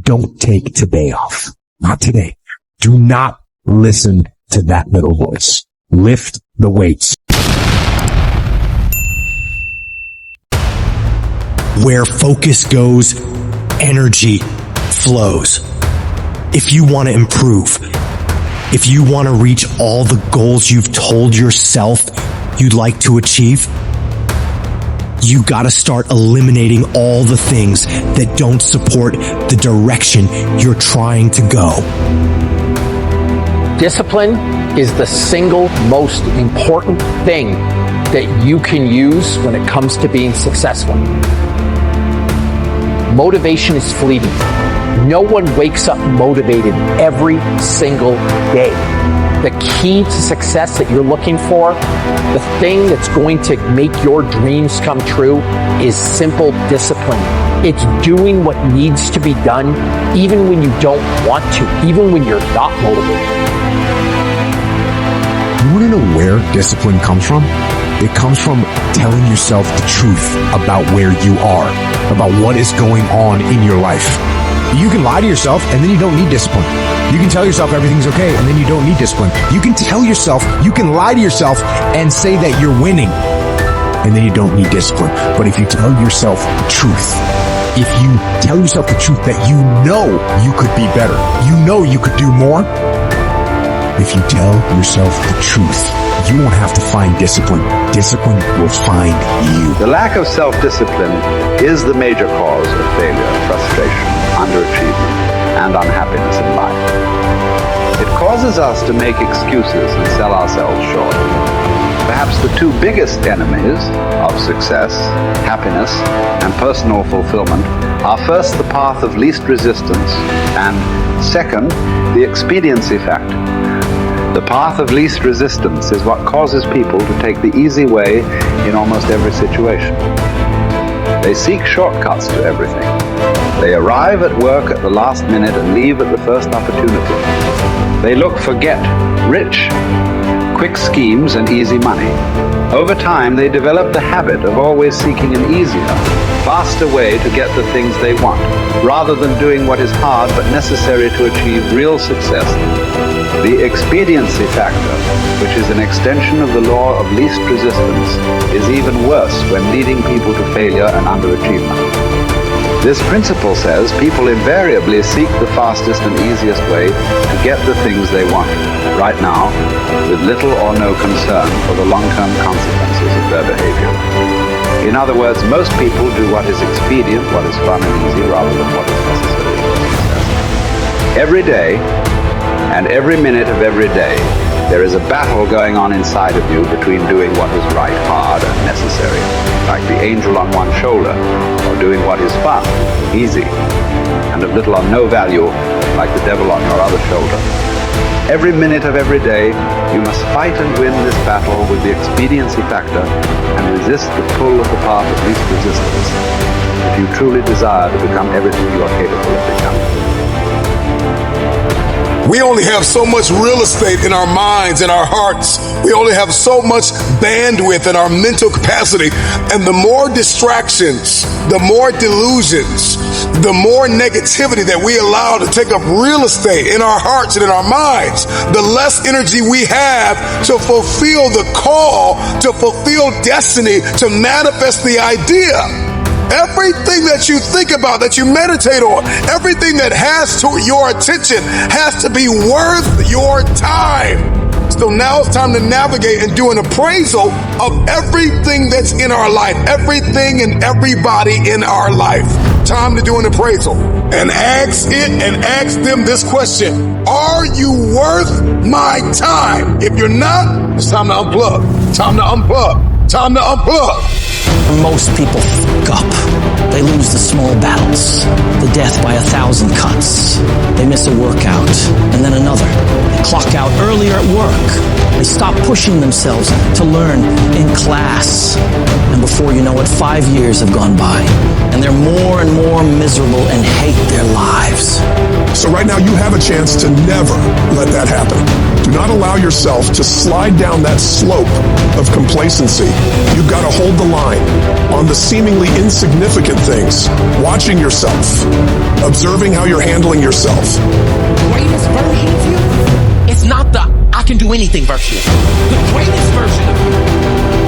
Don't take today off. Not today. Do not listen to that little voice. Lift the weights. Where focus goes, energy flows. If you want to improve, if you want to reach all the goals you've told yourself you'd like to achieve, you gotta start eliminating all the things that don't support the direction you're trying to go. Discipline is the single most important thing that you can use when it comes to being successful. Motivation is fleeting. No one wakes up motivated every single day. The key to success that you're looking for, the thing that's going to make your dreams come true, is simple discipline. It's doing what needs to be done even when you don't want to, even when you're not motivated. You want to know where discipline comes from? It comes from telling yourself the truth about where you are, about what is going on in your life. You can lie to yourself and then you don't need discipline. You can tell yourself everything's okay and then you don't need discipline. You can lie to yourself and say that you're winning and then you don't need discipline. But if you tell yourself the truth, if you tell yourself the truth that you know you could be better, you know you could do more, if you tell yourself the truth, you won't have to find discipline. Discipline will find you. The lack of self-discipline is the major cause of failure, frustration, underachievement, and unhappiness in life. It causes us to make excuses and sell ourselves short. Perhaps the two biggest enemies of success, happiness, and personal fulfillment are first the path of least resistance, and second, the expediency factor. The path of least resistance is what causes people to take the easy way in almost every situation. They seek shortcuts to everything. They arrive at work at the last minute and leave at the first opportunity. They look for rich, quick schemes and easy money. Over time, they develop the habit of always seeking an easier, faster way to get the things they want, rather than doing what is hard but necessary to achieve real success. The expediency factor, which is an extension of the law of least resistance, is even worse when leading people to failure and underachievement. This principle says people invariably seek the fastest and easiest way to get the things they want, right now, with little or no concern for the long-term consequences of their behavior. In other words, most people do what is expedient, what is fun and easy, rather than what is necessary for success. Every day, and every minute of every day, there is a battle going on inside of you between doing what is right, hard, and necessary, like the angel on one shoulder, or doing what is fun, easy, and of little or no value, like the devil on your other shoulder. Every minute of every day, you must fight and win this battle with the expediency factor and resist the pull of the path of least resistance, if you truly desire to become everything you are capable of becoming. We only have so much real estate in our minds and our hearts. We only have so much bandwidth in our mental capacity. And the more distractions, the more delusions, the more negativity that we allow to take up real estate in our hearts and in our minds, the less energy we have to fulfill the call, to fulfill destiny, to manifest the idea. Everything that you think about, that you meditate on, everything that has to your attention has to be worth your time. So now it's time to navigate and do an appraisal of everything that's in our life, everything and everybody in our life. Time to do an appraisal and ask them this question: are you worth my time? If you're not, it's time to unplug. Time to unplug. Time to unplug. Most people fuck up. They lose the small battles, the death by 1,000 cuts. They miss a workout, and then another. They clock out earlier at work. They stop pushing themselves to learn in class. And before you know it, 5 years have gone by, and they're more and more miserable and hate their lives. So right Right now, you have a chance to never let that happen. Do not allow yourself to slide down that slope of complacency. You've got to hold the line on the seemingly insignificant things, watching yourself, observing how you're handling yourself. The greatest version of you is not the I can do anything version of you. The greatest version of you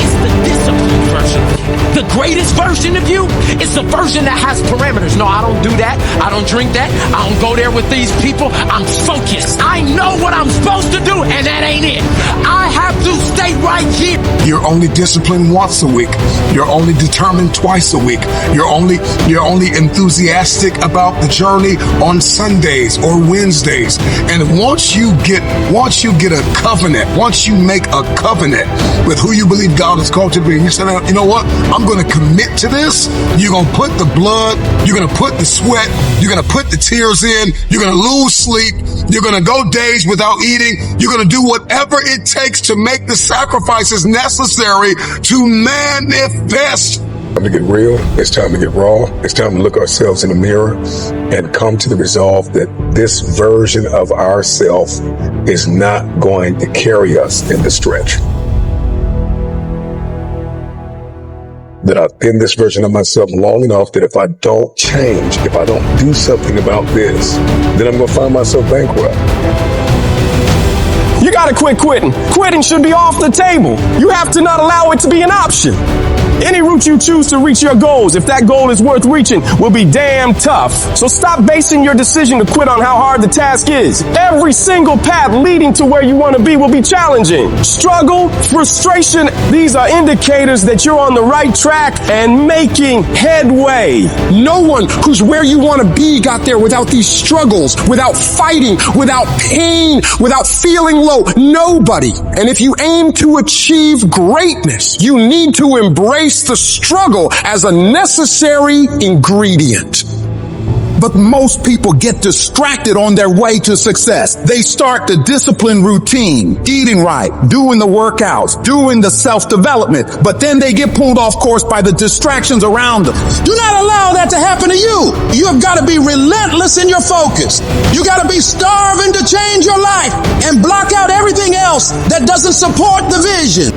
is the disciplined version of you. The greatest version of you is the version that has parameters. No, I don't do that. I don't drink that. I don't go there with these people. I'm focused. I know what I'm supposed to do, and that ain't it. I have to stay right here. You're only disciplined once a week. You're only determined twice a week. You're only enthusiastic about the journey on Sundays or Wednesdays. And once you get a covenant, once you make a covenant with who you believe God has called you to be, and you say, you know what? I'm going to commit to this. You're going to put the blood, you're going to put the sweat, you're going to put the tears in, you're going to lose sleep, you're going to go days without eating, you're going to do whatever it takes to make the sacrifices necessary to manifest. Time to get real. It's time to get raw. It's time to look ourselves in the mirror and come to the resolve that this version of ourselves is not going to carry us in the stretch. That I've been this version of myself long enough that if I don't change, if I don't do something about this, then I'm going to find myself bankrupt. You gotta quit quitting. Quitting should be off the table. You have to not allow it to be an option. Any route you choose to reach your goals, if that goal is worth reaching, will be damn tough. So stop basing your decision to quit on how hard the task is. Every single path leading to where you want to be will be challenging. Struggle, frustration, these are indicators that you're on the right track and making headway. No one who's where you want to be got there without these struggles, without fighting, without pain, without feeling low. Nobody. And if you aim to achieve greatness, you need to embrace the struggle as a necessary ingredient. But most people get distracted on their way to success. They start the discipline routine, eating right, doing the workouts, doing the self-development, but then they get pulled off course by the distractions around them. Do not allow that to happen to you. You have got to be relentless in your focus. You got to be starving to change your life and block out everything else that doesn't support the vision.